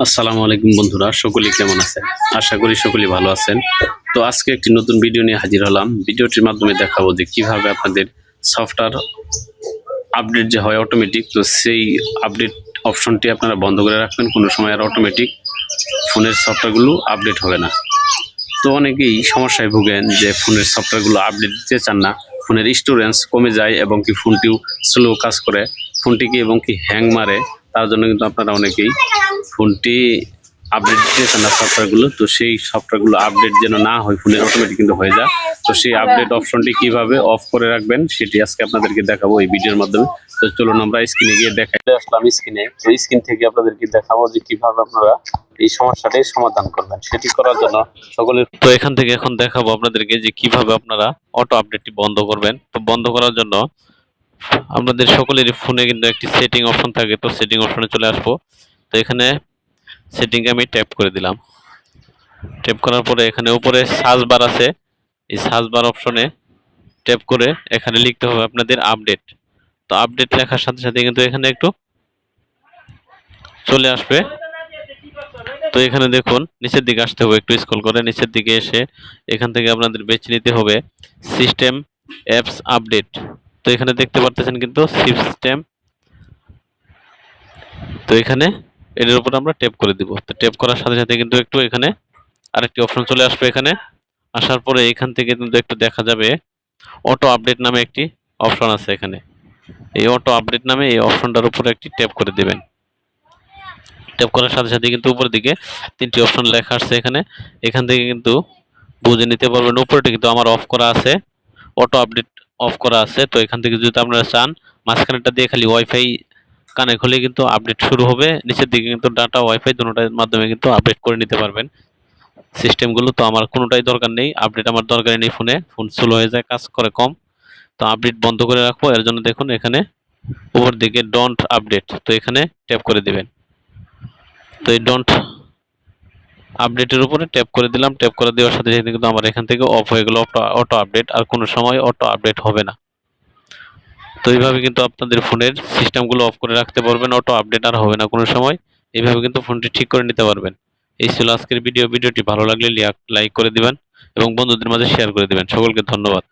আসসালামু আলাইকুম বন্ধুরা, সকলেই কেমন আছেন? আশা করি সকলেই ভালো আছেন। তো আজকে একটি নতুন ভিডিও নিয়ে হাজির হলাম। ভিডিওটির মাধ্যমে দেখাবো যে কিভাবে আপনাদের সফটওয়্যার আপডেট যে হয় অটোমেটিক, তো সেই আপডেট অপশনটি আপনারা বন্ধ করে রাখবেন। কোনো সময় আর অটোমেটিক ফোনের সফটওয়্যারগুলো আপডেট হবে না। তো অনেকেই সমস্যায় ভোগেন যে ফোনের সফটওয়্যারগুলো আপডেট দিতে চান না, ফোনের স্টোরেজ কমে যায় এবং কি ফোনটিও স্লো কাজ করে, ফোনটিকে এবং কি হ্যাং মারে। তার জন্য কিন্তু আপনারা অনেকেই ফোনটি আপডেট দিতে চান না সফটওয়্যারগুলো। তো সেই সফটওয়্যারগুলো আপডেট যেন না হয়, ফোনের অটোমেটিক কিন্তু হয়ে যায়। তো সেই আপডেট অপশনটি কিভাবে অফ করে রাখবেন সেটি আজকে আপনাদেরকে দেখাবো এই ভিডিওর মাধ্যমে। তো চলুন আমরা স্ক্রিনে গিয়ে দেখাই। আসলাম স্ক্রিনে, তো স্ক্রিন থেকে আপনাদেরকে দেখাবো যে কিভাবে আপনারা এই সমস্যাটির সমাধান করবেন। সেটি করার জন্য সকলের তো এখান থেকে এখন দেখাবো আপনাদেরকে যে কিভাবে আপনারা অটো আপডেটটি বন্ধ করবেন। তো বন্ধ করার জন্য আপনাদের সকলেরই ফোনে কিন্তু একটি সেটিং অপশন থাকে। তো সেটিং অপশনে চলে আসবো। তো এখানে সেটিংয়ে আমি ট্যাপ করে দিলাম। ট্যাপ করার পরে এখানে উপরে সার্চ বার আছে, এই সার্চ বার অপশনে ট্যাপ করে এখানে লিখতে হবে আপনাদের আপডেট। তো আপডেট লেখার সাথে সাথে কিন্তু এখানে একটু চলে আসবে। তো এখানে দেখুন নিচের দিকে আসতে হবে, একটু স্ক্রল করে নিচের দিকে এসে এখান থেকে আপনাদের বেছে নিতে হবে সিস্টেম অ্যাপস আপডেট। তো এখানে দেখতে পারতেছেন কিন্তু সিস্টেম, তো এখানে এর উপর আমরা ট্যাপ করে দিব। তো ট্যাপ করার সাথে সাথে কিন্তু একটু এখানে আরেকটি অপশন চলে আসবে। এখানে আসার পরে এখান থেকে কিন্তু একটু দেখা যাবে অটো আপডেট নামে একটি অপশন আছে। এখানে এই অটো আপডেট নামে এই অপশনটার উপরে একটি ট্যাপ করে দিবেন। ট্যাপ করার সাথে সাথে কিন্তু উপরের দিকে তিনটি অপশন লেখা আসছে। এখান থেকে কিন্তু বুঝে নিতে পারবেন উপরেটা কিন্তু আমার অফ করা আছে, অটো আপডেট অফ করা আছে। তো এখান থেকে যদি আপনারা চান মাঝখানেরটা দিয়ে খালি ওয়াইফাই কানেক্ট হলে কিন্তু আপডেট শুরু হবে, নিচের দিকে কিন্তু ডাটা ওয়াইফাই দুটোটার মাধ্যমে কিন্তু আপডেট করে নিতে পারবেন সিস্টেমগুলো। তো আমার কোনোটাই দরকার নেই, আপডেট আমার দরকারই নেই, ফোন স্লো হয়ে যায়, কাজ করে কম। তো আপডেট বন্ধ করে রাখবো, এর জন্য দেখুন এখানে উপর দিকে ডোন্ট আপডেট, তো এখানে ট্যাপ করে দিবেন। তো এই ডোন্ট আপডেটের উপরে ট্যাপ করে দিলাম। ট্যাপ করে দেওয়ার সাথে সাথে কিন্তু আমার এখান থেকে অফ হয়ে গেল অটো আপডেট, আর কোনো সময় অটো আপডেট হবে না। তো এইভাবে কিন্তু আপনাদের ফোনের সিস্টেমগুলো অফ করে রাখতে পারবেন, অটো আপডেট আর হবে না কোনো সময়। এইভাবে কিন্তু ফোনটি ঠিক করে নিতে পারবেন। এই ছিল আজকের ভিডিওটি ভালো লাগলে লাইক করে দিবেন এবং বন্ধুদের মাঝে শেয়ার করে দিবেন। সকলকে ধন্যবাদ।